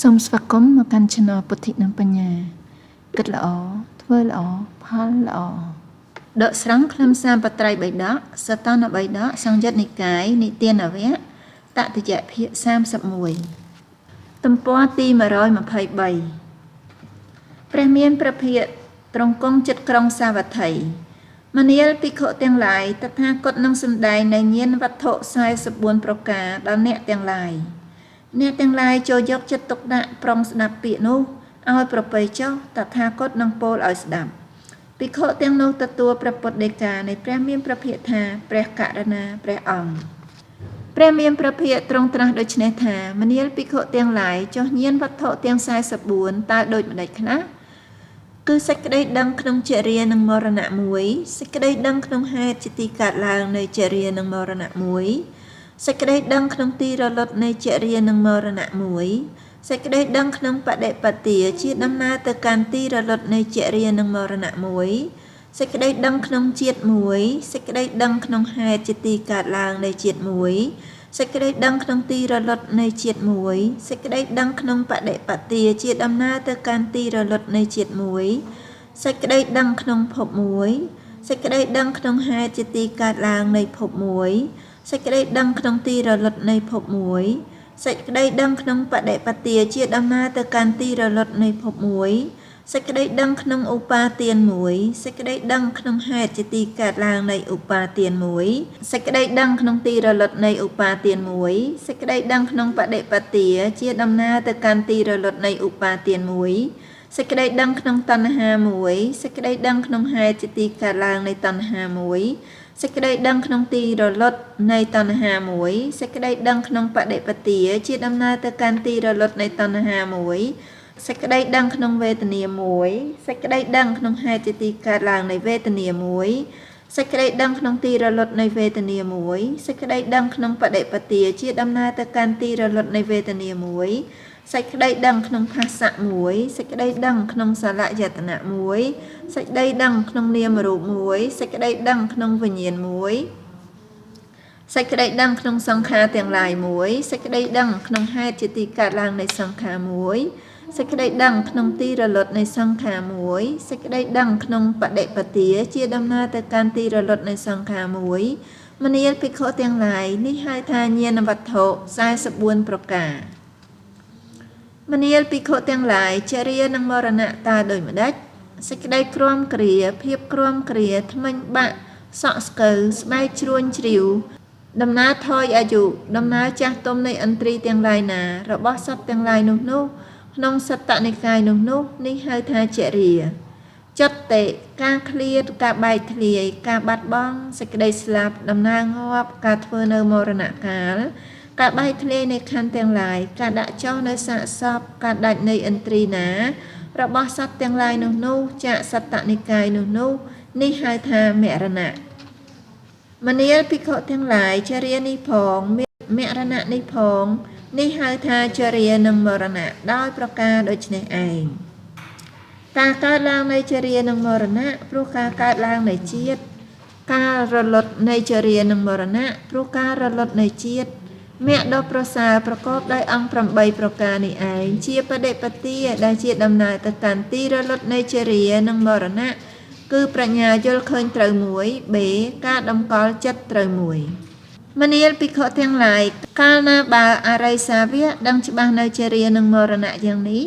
សូមស្វាគមន៍មកកាន់ Channel ពុទ្ធិនិងបញ្ញាគិតល្អធ្វើល្អផលល្អដកស្រង់ខ្លឹមសារបត្រៃបិដកសតនបិដកសង្យុត្តនិកាយនិទានវៈតតិយភាគ31ទំព័រទី123ព្រះមានព្រះភិក្ខទ្រង់គង់ចិត្តក្រុងសាវត្ថីមនាលភិក្ខុទាំងឡាយតថាគតនឹងសម្ដែងនៅញាណវត្ថុ44ប្រការដល់អ្នកទាំងឡាយអ្នកទាំងឡាយចូលយកចិត្តទុកដាក់ប្រុងស្ដាប់ពាក្យនោះឲ្យប្រពៃចុះតថាគតនឹងពោលឲ្យស្ដាប់ភិក្ខុទាំងនោះទទួលព្រះពុទ្ធដីកានៃព្រះមានព្រះភិក្ខថាព្រះករុណាព្រះអង្គព្រះមានព្រះភិក្ខទ្រង់ត្រាស់ដូច្នេះថាមនាលភិក្ខុទាំងឡាយចុះញាណវត្ថុទាំង44តើដូចម្ដេចខ្លះគឺសេចក្តីដឹងក្នុងចរិយានិងមរណៈមួយសេចក្តីដឹងក្នុងហេតុជាទីកើតឡើងនៃចរិយានិងមរណៈមួយសេចក្តីដឹងក្នុងទីរលត់នៃចរិយានិងមរណៈមួយសេចក្តីដឹងក្នុងបដិបទាជាដំណើរទៅកាន់ទីរលត់នៃចរិយានិងមរណៈមួយសេចក្តីដឹងក្នុងជាតិមួយសេចក្តីដឹងក្នុងហេតុជាទីកើតឡើងនៃជាតិមួយសេចក្តីដឹងក្នុងទីរលត់នៃជាតិមួយសេចក្តីដឹងក្នុងបដិបទាជាដំណើរទៅកាន់ទីរលត់នៃជាតិមួយសេចក្តីដឹងក្នុងភពមួយសេចក្តីដឹងក្នុងហេតុជាទីកើតឡើងនៃភពមួយសេចក្តីដឹងក្នុងទីរលត់នៃភពមួយសេចក្តីដឹងក្នុងបដិបទាជាដំណើរទៅកាន់ទីរលត់នៃភពមួយសេចក្តីដឹងក្នុងឧបាទានមួយសេចក្តីដឹងក្នុងហេតុជាទីកើតឡើងនៃឧបាទានមួយសេចក្តីដឹងក្នុងទីរលត់នៃឧបាទានមួយសេចក្តីដឹងក្នុងបដិបទាជាដំណើរទៅកាន់ទីរលត់នៃឧបាទានមួយសេចក្តីដឹងក្នុងតណ្ហាមួយសេចក្តីដឹងក្នុងហេតុជាទីកើតឡើងនៃតណ្ហាមួយសេចក្តីដឹងក្នុងទីរលត់នៃតណ្ហាមួយសេចក្តីដឹងក្នុងបដិបទាជាដំណើរទៅកាន់ទីរលត់នៃតណ្ហាមួយសេចក្តីដឹងក្នុងវេទនាមួយសេចក្តីដឹងក្នុងហេតុជាទីកើតឡើងនៃវេទនាមួយសេចក្តីដឹងក្នុងទីរលត់នៃវេទនាមួយសេចក្តីដឹងក្នុងបដិបទាជាដំណើរទៅកាន់ទីរលត់នៃវេទនាមួយសេចក្តីដឹងក្នុងភាសៈមួយសេចក្តីដឹងក្នុងសាលយតនៈមួយសេចក្តីដឹងក្នុងនាមរូបមួយសេចក្តីដឹងក្នុងវិញ្ញាណមួយសេចក្តីដឹងក្នុងសង្ខារទាំងឡាយមួយសេចក្តីដឹងក្នុងហេតុជាទីកើតឡើងនៃសង្ខារមួយសេចក្តីដឹងក្នុងទីរលត់នៃសង្ខារមួយសេចក្តីដឹងក្នុងបដិបទាជាដំណើរទៅកាន់ទីរលត់នៃសង្ខារមួយមនាលភិក្ខុទាំងឡាយនេះហៅថាញាណវត្ថុ44ប្រការមនាលភិក្ខុទាំងឡាយចរិយានិងមរណៈតើដូចម្ដេចសេចក្តីគ្រាំគ្រាភាពគ្រាំគ្រាថ្មិញបាក់សក់ស្កូវស្បែកជ្រួញជ្រាវដំណើរថយអាយុដំណើរចាស់ទុំនៃឥន្ទ្រីទាំងឡាយណារបស់សត្វទាំងឡាយនោះក្នុងសត្តនិកាយនោះនេះហៅថាចរិយាចិត្តតិការឃ្លាតការបែកធ្លាយការបាត់បង់សេចក្តីស្លាប់ដំណើរងាប់ការធ្វើនៅមរណកាលការបែកធ្លាយនៃខណ្ឌទាំងឡាយការដាក់ចុះនៅសាកសពការដាច់នៃឥន្ទ្រីណារបស់សត្វទាំងឡាយនោះចាកសត្តនិកាយនោះនេះហៅថាមរណៈមនាលភិក្ខុទាំងឡាយចរិយានេះផងមរណៈនេះផងនេះហៅថាចរិយានិងមរណៈដោយប្រការដូចនេះឯងការកើតឡើងនៃចរិយានិងមរណៈព្រោះការកើតឡើងនៃជាតិការរលត់នៃចរិយានិងមរណៈព្រោះការរលត់នៃជាតិមគ្គដ៏ប្រសើរប្រកបដោយអង្គ8ប្រការនេះឯងជាបដិបទាដែលជាដំណើរទៅកាន់ទីរលត់នៃចរិយានិងមរណៈគឺប្រាជ្ញាយល់ឃើញត្រូវមួយបេការតម្កល់ចិត្តត្រូវមួយមនាលភិក្ខុទាំងឡាយកាលណាបើអរិយសាវកដឹងច្បាស់នៅចរិយានិងមរណៈយ៉ាងនេះ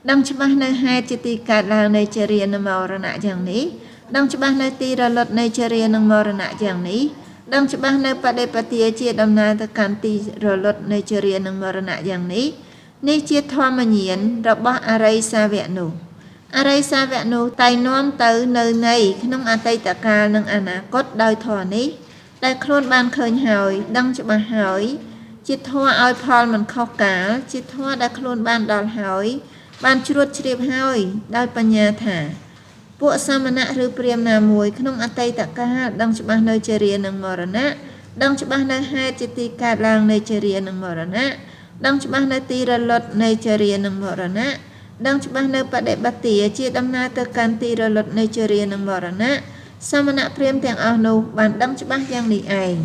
ដឹងច្បាស់នៅហេតុជាទីកើតឡើងនៃចរិយានិងមរណៈយ៉ាងនេះដឹងច្បាស់នៅទីរលត់នៃចរិយានិងមរណៈយ៉ាងនេះដឹងច្បាស់នៅបដិបទាជាដំណើរទៅកាន់ទីរលត់នៃចរិយានិងមរណៈយ៉ាងនេះនេះជាធម្មញាណរបស់អរិយសាវកនោះអរិយសាវកនោះតែនាំទៅនៅនៃក្នុងអតីតកាលនិងអនាគតដោយធម៌នេះដែលខ្លួនបានឃើញហើយដឹងច្បាស់ហើយជាធម៌ឲ្យផលមិនខុសកាលជាធម៌ដែលខ្លួនបានដល់ហើយបានជ្រួតជ្រាបហើយដោយបញ្ញាថាពួកសមណៈឬព្រាហ្មណ៍ណាមួយក្នុងអតីតកាលដឹងច្បាស់នៅចរិយានិងមរណៈដឹងច្បាស់នៅហេតុជាទីកើតឡើងនៃចរិយានិងមរណៈដឹងច្បាស់នៅទីរលត់នៃចរិយានិងមរណៈដឹងច្បាស់នៅបដិបទាជាដំណើរទៅកាន់ទីរលត់នៃចរិយានិងមរណៈសមណៈព្រាហ្មណ៍ទាំងអស់នោះបានដឹងច្បាស់យ៉ាងនេះឯង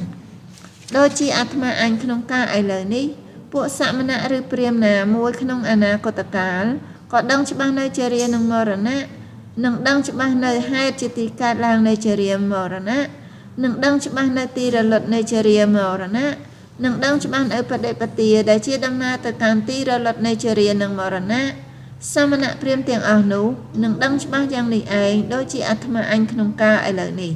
ដូចជាអាត្មាអញក្នុងការឥឡូវនេះ ពួកសមណៈឬព្រាហ្មណ៍ណាមួយក្នុងអនាគតកាលក៏ដឹងច្បាស់នៅចរិយានិងមរណៈនិងដឹងច្បាស់នៅហេតុជាទីកើតឡើងនៃចរិយាមរណៈនិងដឹងច្បាស់នៅទីរលត់នៃចរិយាមរណៈនិងដឹងច្បាស់នៅបដិបទាដែលជាដំណើរទៅកាន់ទីរលត់នៃចរិយានិងមរណៈសមណៈព្រាហ្មណ៍ទាំងអស់នោះនឹងដឹងច្បាស់យ៉ាងនេះឯងដូចជាអាត្មាអញក្នុងកាលឥឡូវនេះ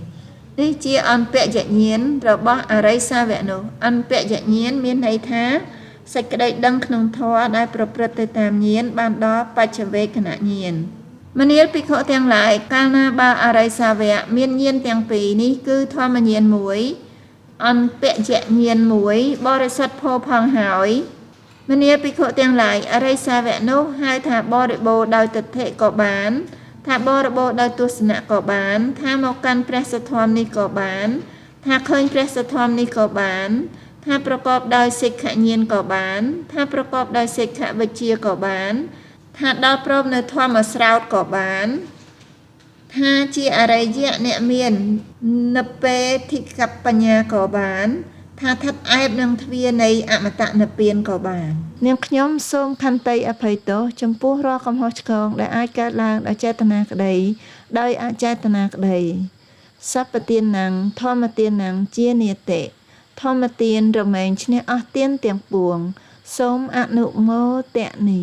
ជាអន្តយញ្ញាណរបស់អរិយសាវកនោះអន្តយញ្ញាណមានន័យថាសេចក្តីដឹងក្នុងធម៌ដែលប្រព្រឹត្តទៅតាមញាណបានដល់បច្ចវេគណៈញាណមនាលភិក្ខុទាំងឡាយកាលណាបើអរិយសាវកមានញាណទាំងពីរនេះគឺធម្មញាណមួយអន្តយញ្ញាណមួយបរិសុទ្ធផូរផង់ហើយមនាលភិក្ខុទាំងឡាយអរិយសាវកនោះហៅថាបរិបូរដោយទិដ្ឋិក៏បានថាបរិបូរដោយទស្សនៈក៏បានថាមកកាន់ព្រះសទ្ធម្មនេះក៏បានថាឃើញព្រះសទ្ធម្មនេះក៏បានថាប្រកបដោយសិក្ខញាណក៏បានថាប្រកបដោយសិក្ខវិជ្ជាក៏បានថាដល់ព្រមនៅធម៌ស្រោតក៏បានថាជាអរិយៈអ្នកមាននិព្វេធិកបញ្ញាក៏បានថាថិតអែបនឹងទ្វានៃអមតនិព្វានក៏បាននាងខ្ញុំសូមខន្តីអភ័យទោសចំពោះរាល់កំហុសឆ្គងដែលអាចកើតឡើងដោយចេតនាក្តីដោយអចេតនាក្តីសព្បទានណាំងធម្មទានណាំងជានិតិធម្មទានរមែងឈ្នះអស់ទានទាំងពួងសូមអនុមោទនា